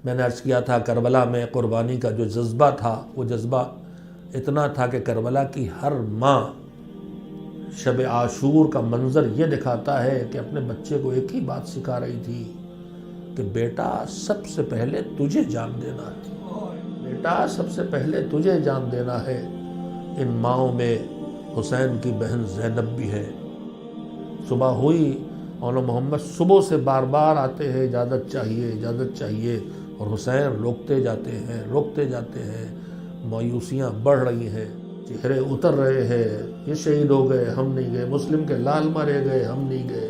میں نے عرض کیا تھا کربلا میں قربانی کا جو جذبہ تھا وہ جذبہ اتنا تھا کہ کربلا کی ہر ماں شب عاشور کا منظر یہ دکھاتا ہے کہ اپنے بچے کو ایک ہی بات سکھا رہی تھی کہ بیٹا سب سے پہلے تجھے جان دینا ہے، بیٹا سب سے پہلے تجھے جان دینا ہے۔ ان ماؤں میں حسین کی بہن زینب بھی ہے۔ صبح ہوئی، مولانا محمد صبح سے بار بار آتے ہیں اجازت چاہیے اجازت چاہیے، اور حسین روکتے جاتے ہیں۔ مایوسیاں بڑھ رہی ہیں، چہرے اتر رہے ہیں، یہ شہید ہو گئے ہم نہیں گئے، مسلم کے لال مارے گئے ہم نہیں گئے،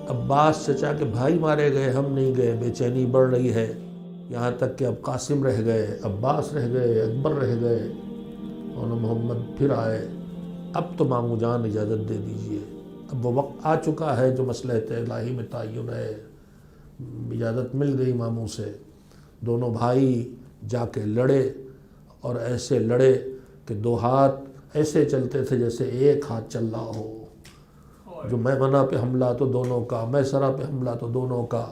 عباس چچا کے بھائی مارے گئے ہم نہیں گئے۔ بے چینی بڑھ رہی ہے، یہاں تک کہ اب قاسم رہ گئے، عباس رہ گئے، اکبر رہ گئے، مولانا محمد پھر آئے۔ اب تو ماموں جان اجازت دے دیجئے، اب وہ وقت آ چکا ہے جو مصلحت الہی میں تعین ہے۔ اجازت مل گئی ماموں سے، دونوں بھائی جا کے لڑے، اور ایسے لڑے کہ دو ہاتھ ایسے چلتے تھے جیسے ایک ہاتھ چل رہا ہو۔ جو میمنہ پہ حملہ تو دونوں کا، میسرہ پہ حملہ تو دونوں کا۔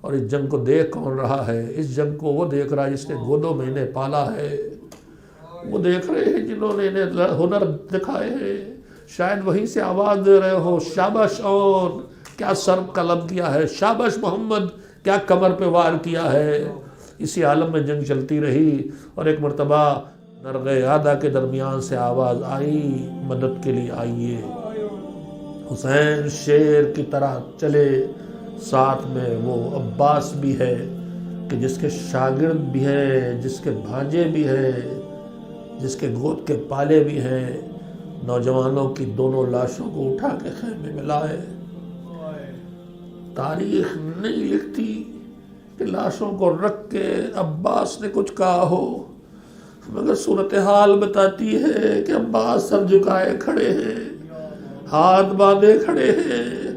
اور اس جنگ کو دیکھ کون رہا ہے؟ اس جنگ کو وہ دیکھ رہا ہے جس نے گودوں میں انہیں پالا ہے، وہ دیکھ رہے ہیں جنہوں نے انہیں ہنر دکھائے ہیں۔ شاید وہیں سے آواز دے رہے ہو، شابش اون کیا سر قلم کیا ہے، شابش محمد کیا کمر پہ وار کیا ہے۔ اسی عالم میں جنگ چلتی رہی، اور ایک مرتبہ نرغ عادہ کے درمیان سے آواز آئی، مدد کے لیے آئیے۔ حسین شیر کی طرح چلے، ساتھ میں وہ عباس بھی ہے کہ جس کے شاگرد بھی ہے، جس کے بھانجے بھی ہے، جس کے گود کے پالے بھی ہیں۔ نوجوانوں کی دونوں لاشوں کو اٹھا کے خیمے میں لائے۔ تاریخ نہیں لکھتی کہ لاشوں کو رکھ کے عباس نے کچھ کہا ہو، مگر صورتحال بتاتی ہے کہ عباس سر جھکائے کھڑے ہیں، ہاتھ باندھے کھڑے ہیں،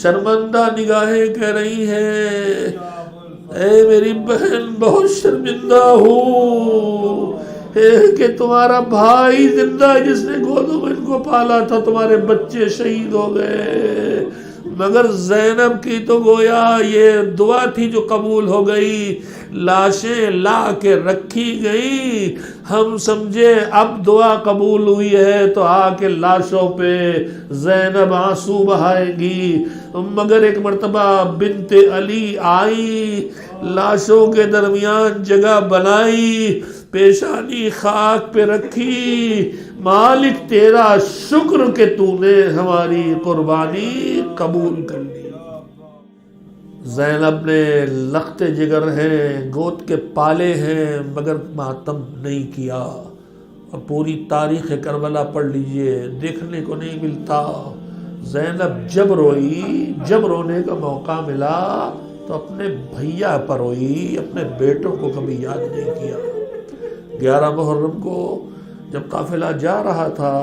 شرمندہ نگاہیں کہہ رہی ہیں، اے میری بہن بہت شرمندہ ہوں کہ تمہارا بھائی زندہ ہے جس نے گودوں میں ان کو پالا تھا، تمہارے بچے شہید ہو گئے، مگر زینب کی تو گویا یہ دعا تھی جو قبول ہو گئی۔ لاشیں لا کے رکھی گئی، ہم سمجھے اب دعا قبول ہوئی ہے تو آ کے لاشوں پہ زینب آنسو بہائے گی، مگر ایک مرتبہ بنت علی آئی، لاشوں کے درمیان جگہ بنائی، پیشانی خاک پہ رکھی، مالک تیرا شکر کہ تو نے ہماری قربانی قبول کر لی۔ زینب نے لخت جگر ہیں، گود کے پالے ہیں، مگر ماتم نہیں کیا۔ اور پوری تاریخ کربلا پڑھ لیجئے، دیکھنے کو نہیں ملتا۔ زینب جب روئی، جب رونے کا موقع ملا تو اپنے بھیا پر روئی، اپنے بیٹوں کو کبھی یاد نہیں کیا۔ 11 محرم کو جب قافلہ جا رہا تھا،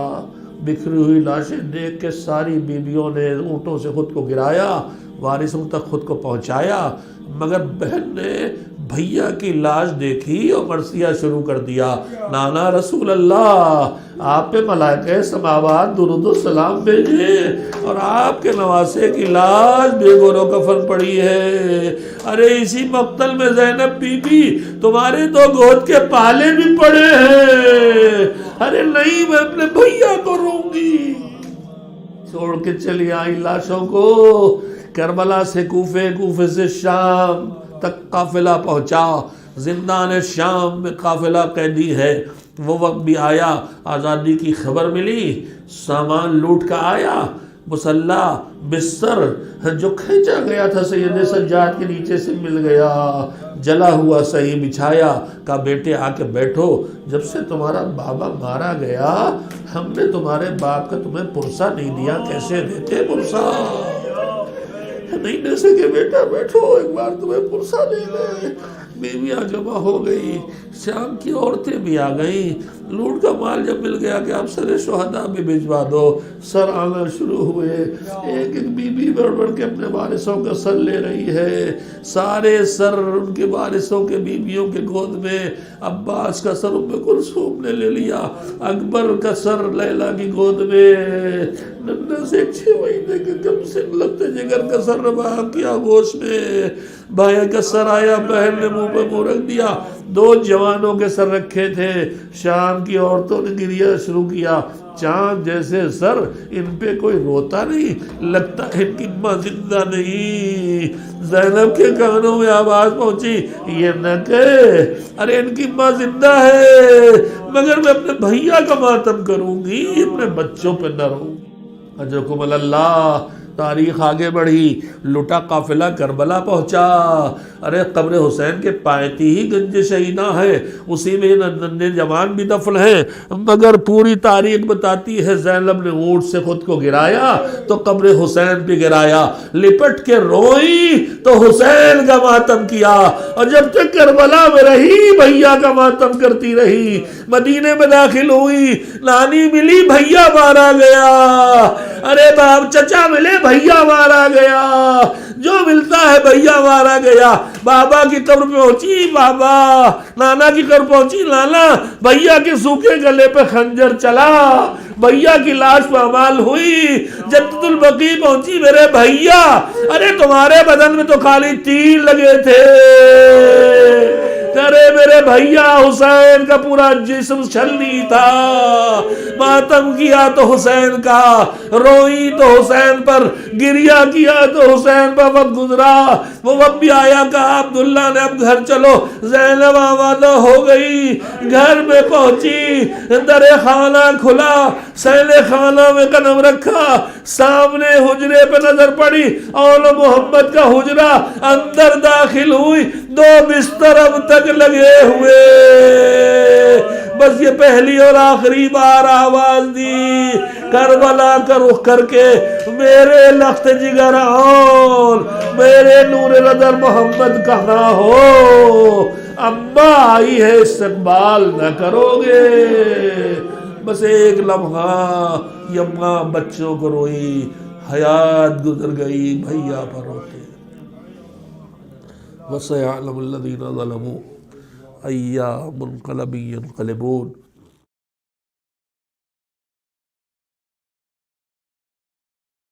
بکھری ہوئی لاشیں دیکھ کے ساری بیویوں نے اونٹوں سے خود کو گرایا، وارثوں تک خود کو پہنچایا، مگر بہن نے بھیا کی لاش دیکھی اور مرثیہ شروع کر دیا، نانا رسول اللہ آپ پہ ملائکہ سماوات درود و سلام بھیجیں، اور آپ کے نواسے کی لاش بے گور و کفن پڑی ہے۔ ارے اسی مقتل میں زینب بی بی تمہارے تو گود کے پالے بھی پڑے ہیں، ارے نہیں میں اپنے بھیا کو روں گی۔ چھوڑ کے چلی آئی لاشوں کو، کربلا سے کوفے، کوفے سے شام تک قافلہ پہنچا، زندان شام میں قافلہ قیدی ہے۔ وہ وقت بھی آیا، آزادی کی خبر ملی، سامان لوٹ کا آیا، مسلح بستر جو کھینچا گیا تھا سید سجاد کے نیچے سے مل گیا، جلا ہوا صحیح بچھایا، کہا بیٹے آ کے بیٹھو، جب سے تمہارا بابا مارا گیا ہم نے تمہارے باپ کا تمہیں پرسہ نہیں دیا، کیسے دیتے پرسہ؟ نہیں دے سکے بیٹا بیٹھو، ایک بار تمہیں پرسہ دے دے۔ بیویاں جمع ہو گئی، شام کی عورتیں بھی آ گئیں، لوٹ کا مال جب مل گیا کہ آپ سر شہداء بھی بھجوا دو، سر آنا شروع ہوئے، ایک ایک بیوی بڑھ بڑھ کے اپنے وارثوں کا سر لے رہی ہے، سارے سر ان کے وارثوں کے بیویوں کے گود میں۔ عباس کا سر ام کلثوم نے لے لیا، اکبر کا سر لیلا کی گود میں، ننھے سے 6 مہینے کے کم سے لگتے جگر کا سر روا کیا گوشت میں، بھائی کا سر آیا، بہن نے منہ پہ منہ رکھ دیا، 2 جوانوں کے سر رکھے تھے، شام کی عورتوں نے گریہ شروع کیا، چاند جیسے سر، ان پہ کوئی روتا نہیں، لگتا ہے ان کی ماں زندہ نہیں۔ زینب کے کانوں میں آواز پہنچی، یہ نہ کہے ارے ان کی ماں زندہ ہے، مگر میں اپنے بھیا کا ماتم کروں گی، اپنے بچوں پہ نہ رہوں۔ اجرکم اللہ۔ تاریخ آگے بڑھی، لٹا قافلہ کربلا پہنچا، ارے قبر حسین کے پایتی ہی گنج شہیداں ہے، اسی میں ننھے جوان بھی دفن ہیں، مگر پوری تاریخ بتاتی ہے زینب نے اونٹ سے خود کو گرایا تو قبر حسین پہ گرایا، لپٹ کے روئی تو حسین کا ماتم کیا، اور جب تک کربلا میں رہی بھیا کا ماتم کرتی رہی، مدینے میں داخل ہوئی، نانی ملی بھیا مارا گیا، ارے باپ چچا ملے بھیا مارا گیا، جو ملتا ہے بھیا مارا گیا، بابا کی قبر پہنچی بابا، نانا کی قبر پہنچی نانا، بھیا کے سوکھے گلے پہ خنجر چلا، بھیا کی لاش پامال ہوئی، جنت البقیع پہنچی میرے بھیا، ارے تمہارے بدن میں تو خالی تیر لگے تھے، ارے میرے بھیا حسین کا پورا جسم چھلنی تھا، ماتم کیا تو حسین کا، روئی تو حسین پر، گریہ کیا تو حسین پر وقت گزرا، وہ وقت بھی آیا کہا عبداللہ نے اب گھر چلو، زینب آمادہ ہو گئی، گھر میں پہنچی، در خانہ کھلا، سین خانہ میں قدم رکھا، سامنے حجرے پہ نظر پڑی، اول محمد کا حجرہ، اندر داخل ہوئی، 2 بستر اب تک لگے ہوئے، بس یہ پہلی اور آخری بار آواز دی، کربلا کا رخ کر کے، میرے لخت جگر اول، میرے نور نظر محمد کہاں ہو، اماں آئی ہے استقبال نہ کرو گے، بس ایک لمحہ یماں بچوں کو روئی، حیات گزر گئی بھیا پر روتے، وَسَيَعْلَمُ الَّذِينَ ظَلَمُوا أَيَّ مُنْقَلَبٍ يَنْقَلِبُونَ۔